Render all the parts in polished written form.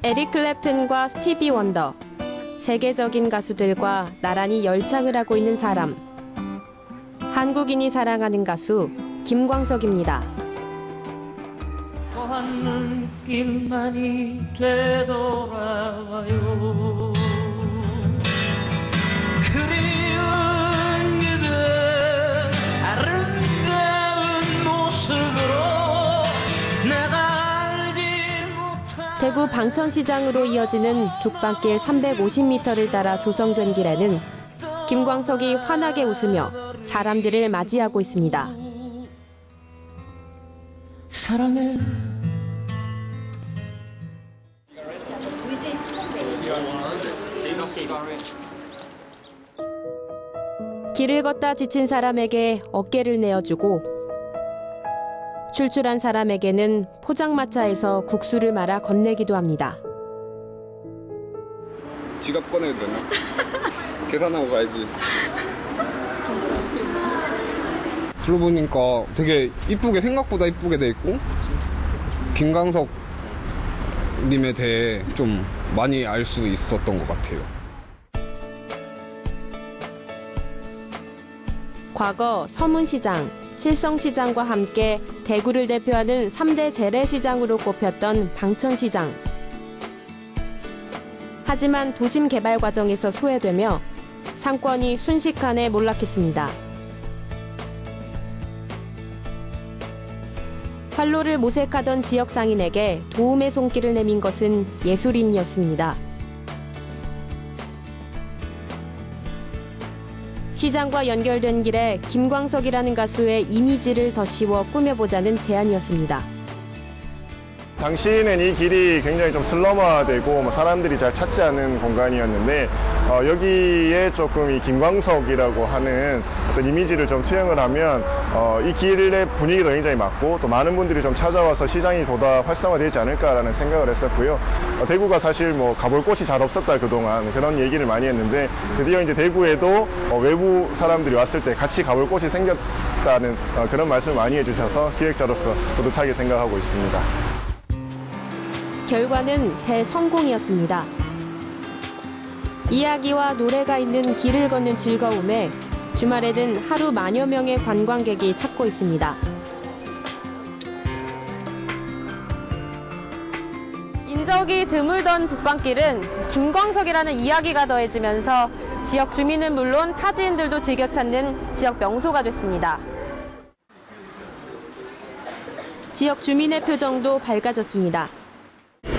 에릭 클랩튼과 스티비 원더, 세계적인 가수들과 나란히 열창을 하고 있는 사람. 한국인이 사랑하는 가수 김광석입니다. 한 눈길만이 되돌아와요. 그리운 그대 아름다운 모습으로 내가 알지 못한 대구 방천시장으로 이어지는 죽방길 350m를 따라 조성된 길에는 김광석이 환하게 웃으며 사람들을 맞이하고 있습니다. 사랑해. 길을 걷다 지친 사람에게 어깨를 내어주고 출출한 사람에게는 포장마차에서 국수를 말아 건네기도 합니다. 지갑 꺼내도 되나? 계산하고 가야지. 들어보니까 되게 이쁘게, 생각보다 이쁘게 돼 있고 김광석 님에 대해 좀 많이 알 수 있었던 것 같아요. 과거 서문시장, 칠성시장과 함께 대구를 대표하는 3대 재래시장으로 꼽혔던 방천시장. 하지만 도심 개발 과정에서 소외되며 상권이 순식간에 몰락했습니다. 활로를 모색하던 지역 상인에게 도움의 손길을 내민 것은 예술인이었습니다. 시장과 연결된 길에 김광석이라는 가수의 이미지를 더 씌워 꾸며보자는 제안이었습니다. 당시에는 이 길이 굉장히 좀 슬럼화되고 사람들이 잘 찾지 않는 공간이었는데 여기에 조금 이 김광석이라고 하는 어떤 이미지를 좀 투영을 하면 이 길의 분위기도 굉장히 맞고 또 많은 분들이 좀 찾아와서 시장이 보다 활성화되지 않을까라는 생각을 했었고요. 대구가 사실 뭐 가볼 곳이 잘 없었다 그동안 그런 얘기를 많이 했는데 드디어 이제 대구에도 외부 사람들이 왔을 때 같이 가볼 곳이 생겼다는 그런 말씀을 많이 해주셔서 기획자로서 뿌듯하게 생각하고 있습니다. 결과는 대성공이었습니다. 이야기와 노래가 있는 길을 걷는 즐거움에 주말에는 하루 만여 명의 관광객이 찾고 있습니다. 인적이 드물던 북방길은 김광석이라는 이야기가 더해지면서 지역 주민은 물론 타지인들도 즐겨 찾는 지역 명소가 됐습니다. 지역 주민의 표정도 밝아졌습니다.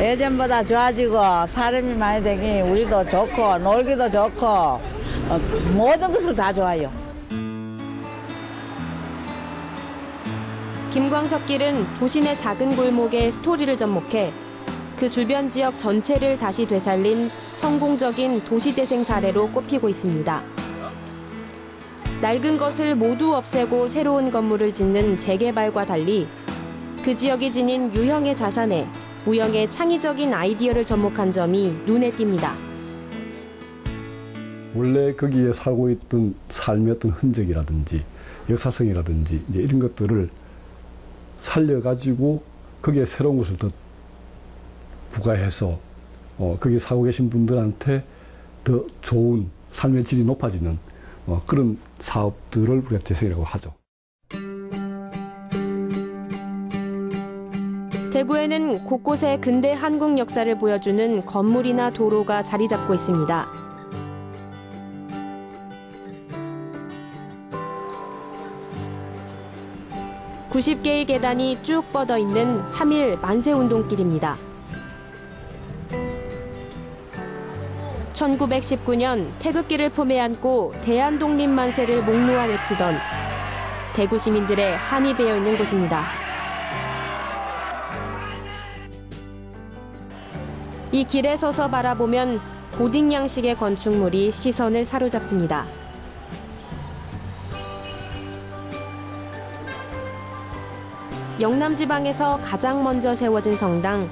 예전보다 좋아지고 사람이 많이 되니 우리도 좋고 놀기도 좋고 모든 것을 다 좋아요. 김광석 길은 도심의 작은 골목에 스토리를 접목해 그 주변 지역 전체를 다시 되살린 성공적인 도시재생 사례로 꼽히고 있습니다. 낡은 것을 모두 없애고 새로운 건물을 짓는 재개발과 달리 그 지역이 지닌 유형의 자산에 무형의 창의적인 아이디어를 접목한 점이 눈에 띕니다. 원래 거기에 살고 있던 삶의 어떤 흔적이라든지 역사성이라든지 이제 이런 것들을 살려가지고 거기에 새로운 것을 더 부과해서 거기 살고 계신 분들한테 더 좋은 삶의 질이 높아지는 그런 사업들을 우리가 재생이라고 하죠. 대구에는 곳곳에 근대 한국 역사를 보여주는 건물이나 도로가 자리 잡고 있습니다. (90개의) 계단이 쭉 뻗어 있는 3일 만세운동길입니다. 1919년 태극기를 품에 안고 대한독립만세를 목 놓아 외치던 대구 시민들의 한이 배어 있는 곳입니다. 이 길에 서서 바라보면 고딕 양식의 건축물이 시선을 사로잡습니다. 영남지방에서 가장 먼저 세워진 성당,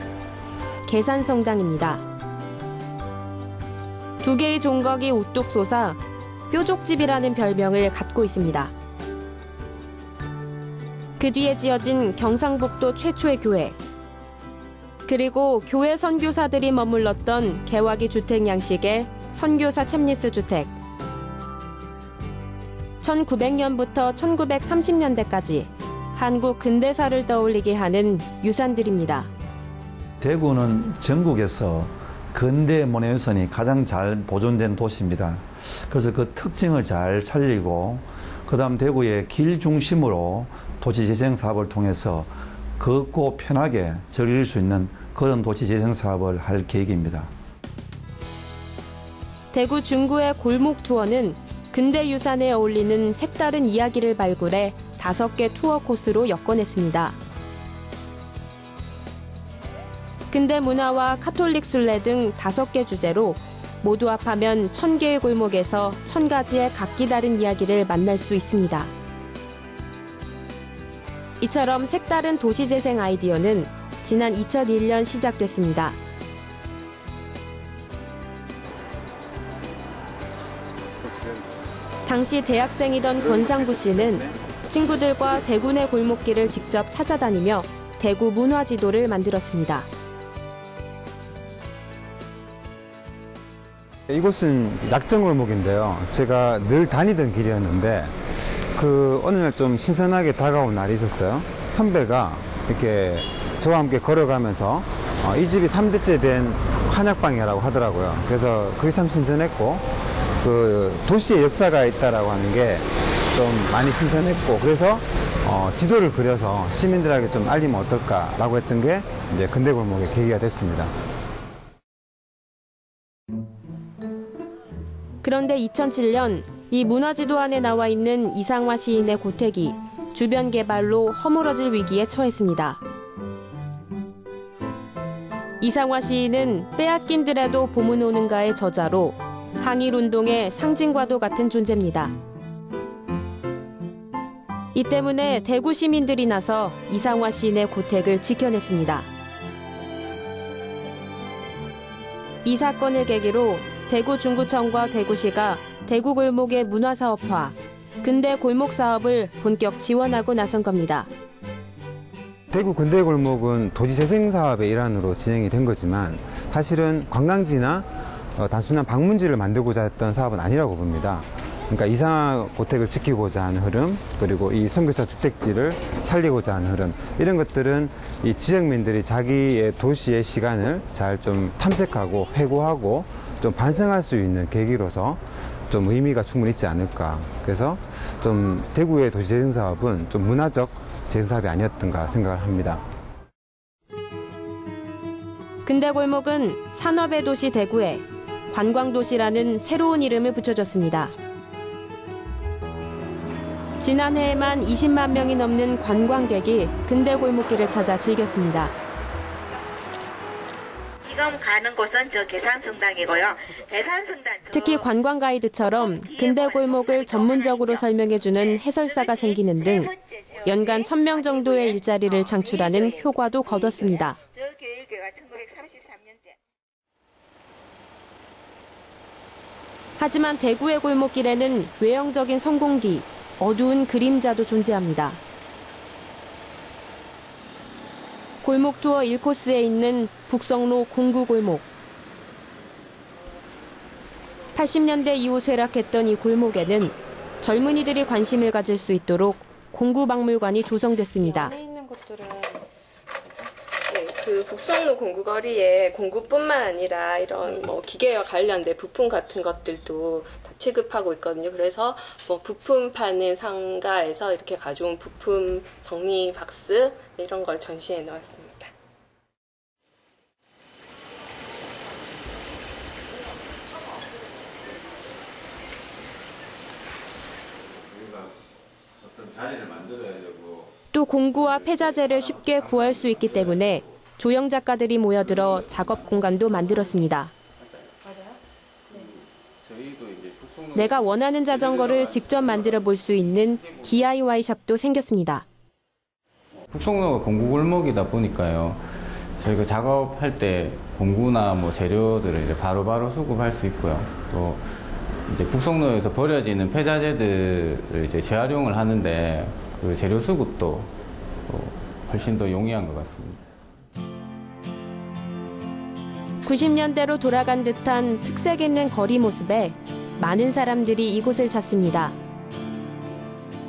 계산성당입니다. 두 개의 종각이 우뚝 솟아 뾰족집이라는 별명을 갖고 있습니다. 그 뒤에 지어진 경상북도 최초의 교회, 그리고 교회 선교사들이 머물렀던 개화기 주택 양식의 선교사 챔리스 주택. 1900년부터 1930년대까지 한국 근대사를 떠올리게 하는 유산들입니다. 대구는 전국에서 근대 문화유산이 가장 잘 보존된 도시입니다. 그래서 그 특징을 잘 살리고 그다음 대구의 길 중심으로 도시재생 사업을 통해서 걷고 편하게 즐길 수 있는 그런 도시재생 사업을 할 계획입니다. 대구 중구의 골목 투어는 근대 유산에 어울리는 색다른 이야기를 발굴해 5개 투어 코스로 엮어냈습니다. 근대 문화와 카톨릭 순례 등 5개 주제로 모두 합하면 1000개의 골목에서 1000가지의 각기 다른 이야기를 만날 수 있습니다. 이처럼 색다른 도시재생 아이디어는 지난 2001년 시작됐습니다. 당시 대학생이던 권상구 씨는 친구들과 대구 내 골목길을 직접 찾아다니며 대구 문화지도를 만들었습니다. 이곳은 약정골목인데요. 제가 늘 다니던 길이었는데 어느 날 좀 신선하게 다가온 날이 있었어요. 선배가 이렇게 저와 함께 걸어가면서 이 집이 3대째 된 한약방이라고 하더라고요. 그래서 그게 참 신선했고 도시의 역사가 있다라고 하는 게 좀 많이 신선했고 그래서 지도를 그려서 시민들에게 좀 알리면 어떨까라고 했던 게 이제 근대골목의 계기가 됐습니다. 그런데 2007년 이 문화지도 안에 나와 있는 이상화 시인의 고택이 주변 개발로 허물어질 위기에 처했습니다. 이상화 시인은 빼앗긴들에도 봄은 오는가의 저자로 항일운동의 상징과도 같은 존재입니다. 이 때문에 대구 시민들이 나서 이상화 시인의 고택을 지켜냈습니다. 이 사건을 계기로 대구 중구청과 대구시가 대구 골목의 문화사업화, 근대 골목 사업을 본격 지원하고 나선 겁니다. 대구 근대골목은 도시재생 사업의 일환으로 진행이 된 거지만 사실은 관광지나 단순한 방문지를 만들고자 했던 사업은 아니라고 봅니다. 그러니까 이상화 고택을 지키고자 하는 흐름, 그리고 이 선교사 주택지를 살리고자 하는 흐름, 이런 것들은 이 지역민들이 자기의 도시의 시간을 잘 좀 탐색하고 회고하고 좀 반성할 수 있는 계기로서 좀 의미가 충분히 있지 않을까. 그래서 좀 대구의 도시재생 사업은 좀 문화적 재생 사업이 아니었던가 생각을 합니다. 근대골목은 산업의 도시 대구에 관광도시라는 새로운 이름을 붙여줬습니다. 지난해에만 20만 명이 넘는 관광객이 근대골목길을 찾아 즐겼습니다. 지금 가는 곳은 저 계산성당이고요. 계산성당 특히 관광 가이드처럼 근대골목을 전문적으로 설명해주는 해설사가 생기는 등 연간 1000명 정도의 일자리를 창출하는 효과도 거뒀습니다. 저 교육교가 1933년째. 하지만 대구의 골목길에는 외형적인 성공 뒤 어두운 그림자도 존재합니다. 골목 투어 1코스에 있는 북성로 공구골목. 80년대 이후 쇠락했던 이 골목에는 젊은이들이 관심을 가질 수 있도록 공구박물관이 조성됐습니다. 안에 있는 것들은 그 북성로 공구거리에 공구뿐만 아니라 이런 기계와 관련된 부품 같은 것들도 다 취급하고 있거든요. 그래서 부품 파는 상가에서 이렇게 가져온 부품 정리 박스 이런 걸 전시해 놓았습니다. 또 공구와 폐자재를 쉽게 구할 수 있기 때문에 조형 작가들이 모여들어 작업 공간도 만들었습니다. 내가 원하는 자전거를 직접 만들어 볼 수 있는 DIY 샵도 생겼습니다. 북성로가 공구골목이다 보니까요. 저희가 작업할 때 공구나 재료들을 이제 바로바로 수급할 수 있고요. 또 이제 북성로에서 버려지는 폐자재들을 이제 재활용을 하는데 그 재료 수급도 훨씬 더 용이한 것 같습니다. 90년대로 돌아간 듯한 특색 있는 거리 모습에 많은 사람들이 이곳을 찾습니다.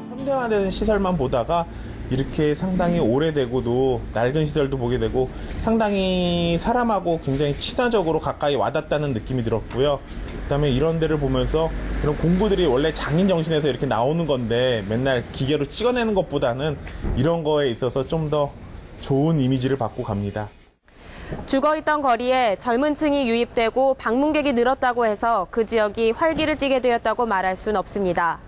현대화된 시설만 보다가 이렇게 상당히 오래되고도 낡은 시설도 보게 되고 상당히 사람하고 굉장히 친화적으로 가까이 와닿다는 느낌이 들었고요. 그다음에 이런 데를 보면서 이런 공부들이 원래 장인 정신에서 이렇게 나오는 건데 맨날 기계로 찍어내는 것보다는 이런 거에 있어서 좀 더 좋은 이미지를 받고 갑니다. 죽어있던 거리에 젊은 층이 유입되고 방문객이 늘었다고 해서 그 지역이 활기를 띠게 되었다고 말할 순 없습니다.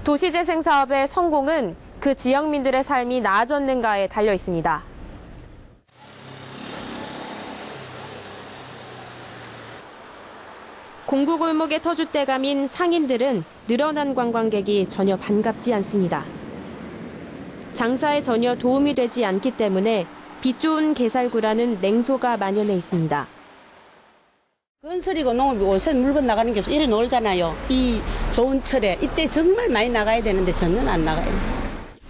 도시재생 사업의 성공은 그 지역민들의 삶이 나아졌는가에 달려 있습니다. 공구골목의 터줏대감인 상인들은 늘어난 관광객이 전혀 반갑지 않습니다. 장사에 전혀 도움이 되지 않기 때문에 빛 좋은 개살구라는 냉소가 만연해 있습니다. 건설이고 농업이 옷에 물건 나가는 게 없어. 이리 놀잖아요. 이 좋은 철에 이때 정말 많이 나가야 되는데 저는 안 나가요.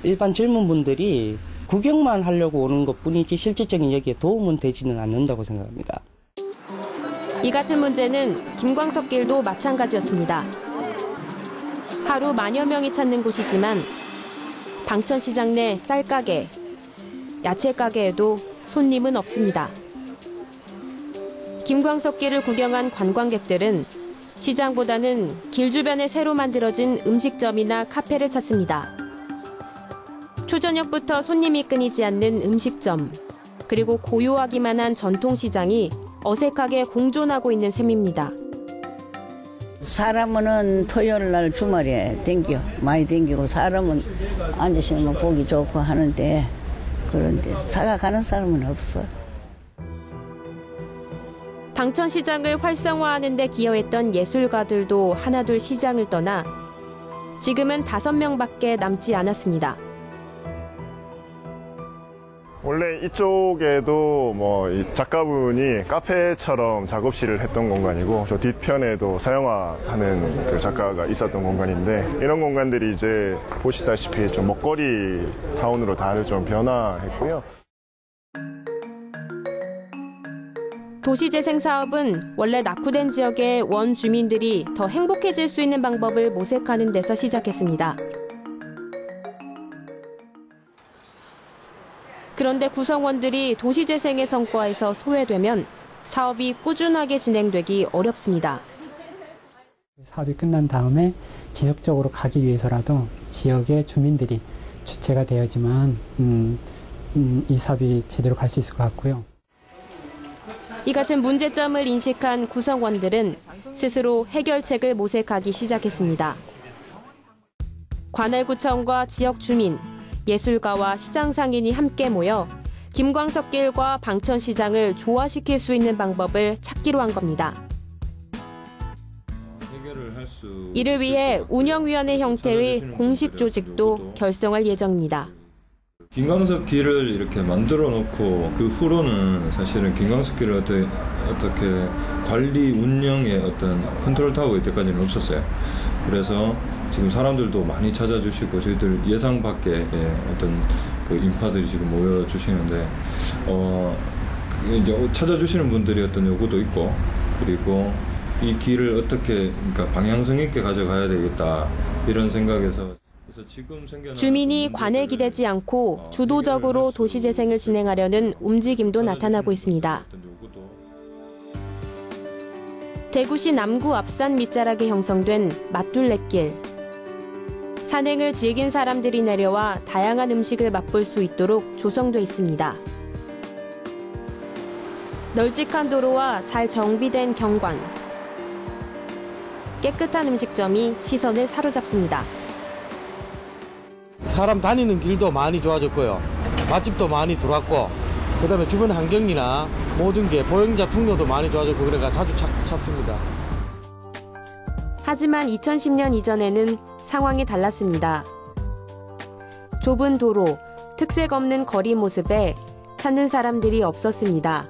일반 젊은 분들이 구경만 하려고 오는 것뿐이지 실질적인 여기에 도움은 되지는 않는다고 생각합니다. 이 같은 문제는 김광석 길도 마찬가지였습니다. 하루 만여 명이 찾는 곳이지만 방천시장 내 쌀가게, 야채가게에도 손님은 없습니다. 김광석 길을 구경한 관광객들은 시장보다는 길 주변에 새로 만들어진 음식점이나 카페를 찾습니다. 초저녁부터 손님이 끊이지 않는 음식점, 그리고 고요하기만 한 전통시장이 어색하게 공존하고 있는 셈입니다. 사람은 토요일 날 주말에 많이 댕기고 사람은 앉으시면 보기 좋고 하는데 그런데 사가가는 사람은 없어. 방천시장을 활성화하는 데 기여했던 예술가들도 하나둘 시장을 떠나 지금은 5명밖에 남지 않았습니다. 원래 이쪽에도 이 작가분이 카페처럼 작업실을 했던 공간이고 저 뒤편에도 사용화하는 그 작가가 있었던 공간인데 이런 공간들이 이제 보시다시피 좀 먹거리 타운으로 다들 좀 변화했고요. 도시재생 사업은 원래 낙후된 지역의 원주민들이 더 행복해질 수 있는 방법을 모색하는 데서 시작했습니다. 그런데 구성원들이 도시재생의 성과에서 소외되면 사업이 꾸준하게 진행되기 어렵습니다. 사업이 끝난 다음에 지속적으로 가기 위해서라도 지역의 주민들이 주체가 되어야지만 이 사업이 제대로 갈 수 있을 것 같고요. 이 같은 문제점을 인식한 구성원들은 스스로 해결책을 모색하기 시작했습니다. 관할구청과 지역 주민, 예술가와 시장 상인이 함께 모여 김광석길과 방천시장을 조화시킬 수 있는 방법을 찾기로 한 겁니다. 이를 위해 운영위원회 형태의 공식 조직도 결성할 예정입니다. 김광석 길을 이렇게 만들어 놓고 그 후로는 사실은 김광석 길을 어떻게 관리 운영의 어떤 컨트롤 타워가 이때까지는 없었어요. 그래서 지금 사람들도 많이 찾아주시고 저희들 예상 밖의 어떤 그 인파들이 지금 모여주시는데 이제 찾아주시는 분들이 어떤 요구도 있고 그리고 이 길을 어떻게 그러니까 방향성 있게 가져가야 되겠다 이런 생각에서 주민이 관에 기대지 않고 주도적으로 도시재생을 진행하려는 움직임도 나타나고 있습니다. 대구시 남구 앞산 밑자락에 형성된 맛둘레길. 산행을 즐긴 사람들이 내려와 다양한 음식을 맛볼 수 있도록 조성돼 있습니다. 널찍한 도로와 잘 정비된 경관. 깨끗한 음식점이 시선을 사로잡습니다. 사람 다니는 길도 많이 좋아졌고요. 맛집도 많이 들어왔고 그다음에 주변 환경이나 모든 게 보행자 통로도 많이 좋아졌고 그래가 자주 찾습니다. 하지만 2010년 이전에는 상황이 달랐습니다. 좁은 도로, 특색 없는 거리 모습에 찾는 사람들이 없었습니다.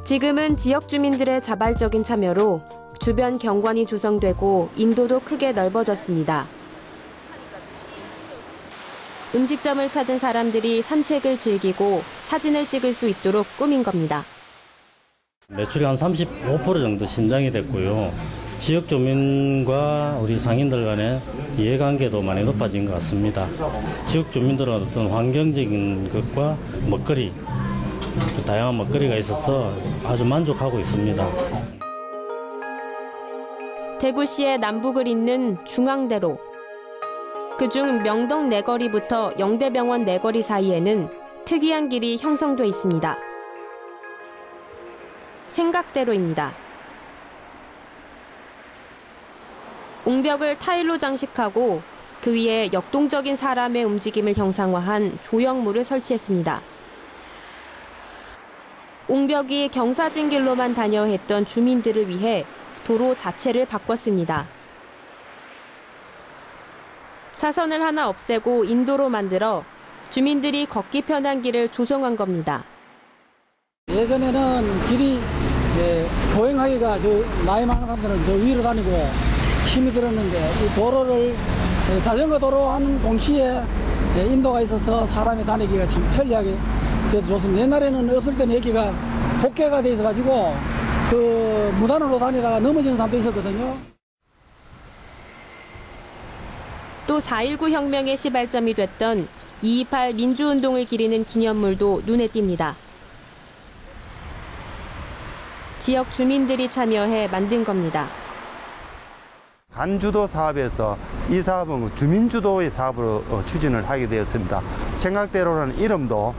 지금은 지역 주민들의 자발적인 참여로 주변 경관이 조성되고 인도도 크게 넓어졌습니다. 음식점을 찾은 사람들이 산책을 즐기고 사진을 찍을 수 있도록 꾸민 겁니다. 매출이 한 35% 정도 신장이 됐고요. 지역 주민과 우리 상인들 간의 이해관계도 많이 높아진 것 같습니다. 지역 주민들은 어떤 환경적인 것과 먹거리, 다양한 먹거리가 있어서 아주 만족하고 있습니다. 대구시의 남북을 잇는 중앙대로. 그중 명동 내거리부터 영대병원 내거리 사이에는 특이한 길이 형성돼 있습니다. 생각대로입니다. 옹벽을 타일로 장식하고 그 위에 역동적인 사람의 움직임을 형상화한 조형물을 설치했습니다. 옹벽이 경사진 길로만 다녀 했던 주민들을 위해 도로 자체를 바꿨습니다. 차선을 하나 없애고 인도로 만들어 주민들이 걷기 편한 길을 조성한 겁니다. 예전에는 길이 보행하기가 나이 많은 사람들은 저 위로 다니고 힘이 들었는데 이 도로를 자전거 도로 하는 동시에 인도가 있어서 사람이 다니기가 참 편리하게 돼서 좋습니다. 옛날에는 없을 때는 여기가 복개가 돼 있어가지고 그 무단으로 다니다가 넘어지는 사람도 있었거든요. 또 4.19 혁명의 시발점이 됐던 2.28 민주운동을 기리는 기념물도 눈에 띕니다. 지역 주민들이 참여해 만든 겁니다. 간주도 사업에서 이 사업은 주민주도의 사업으로 추진을 하게 되었습니다. 생각대로라는 이름도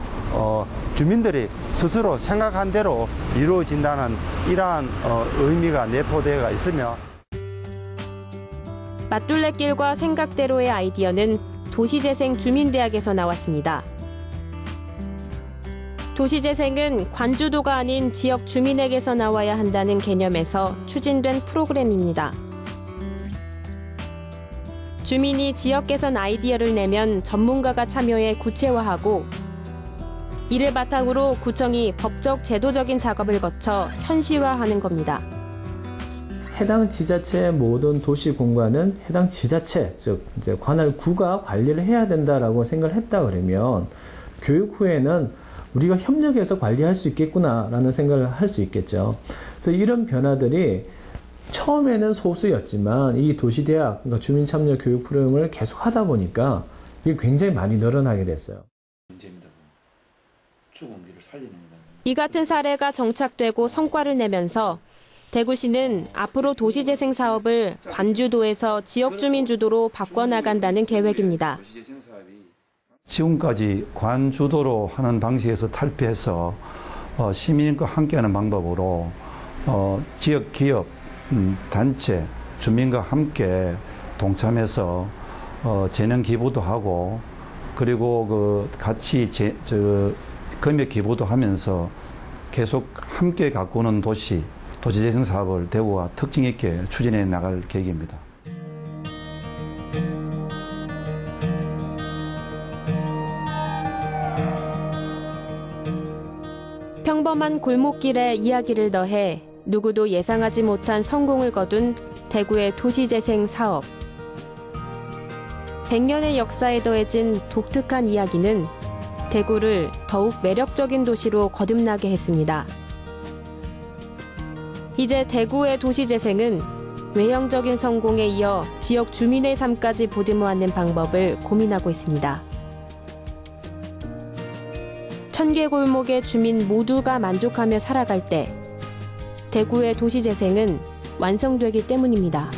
주민들이 스스로 생각한 대로 이루어진다는 이러한 의미가 내포되어 있으며 맞둘레길과 생각대로의 아이디어는 도시재생 주민대학에서 나왔습니다. 도시재생은 관주도가 아닌 지역 주민에게서 나와야 한다는 개념에서 추진된 프로그램입니다. 주민이 지역 개선 아이디어를 내면 전문가가 참여해 구체화하고 이를 바탕으로 구청이 법적 제도적인 작업을 거쳐 현실화하는 겁니다. 해당 지자체의 모든 도시 공간은 해당 지자체, 즉 이제 관할 구가 관리를 해야 된다라고 생각을 했다 그러면 교육 후에는 우리가 협력해서 관리할 수 있겠구나라는 생각을 할 수 있겠죠. 그래서 이런 변화들이 처음에는 소수였지만 이 도시대학, 그러니까 주민참여 교육 프로그램을 계속 하다 보니까 이게 굉장히 많이 늘어나게 됐어요. 이 같은 사례가 정착되고 성과를 내면서 대구시는 앞으로 도시재생 사업을 관주도에서 지역주민 주도로 바꿔나간다는 계획입니다. 지금까지 관주도로 하는 방식에서 탈피해서 시민과 함께하는 방법으로 지역 기업, 단체, 주민과 함께 동참해서 재능 기부도 하고 그리고 같이 금액 기부도 하면서 계속 함께 가꾸는 도시재생 사업을 대구가 특징 있게 추진해 나갈 계획입니다. 평범한 골목길에 이야기를 더해 누구도 예상하지 못한 성공을 거둔 대구의 도시재생 사업. 100년의 역사에 더해진 독특한 이야기는 대구를 더욱 매력적인 도시로 거듭나게 했습니다. 이제 대구의 도시재생은 외형적인 성공에 이어 지역 주민의 삶까지 보듬어 안는 방법을 고민하고 있습니다. 1000개 골목의 주민 모두가 만족하며 살아갈 때 대구의 도시재생은 완성되기 때문입니다.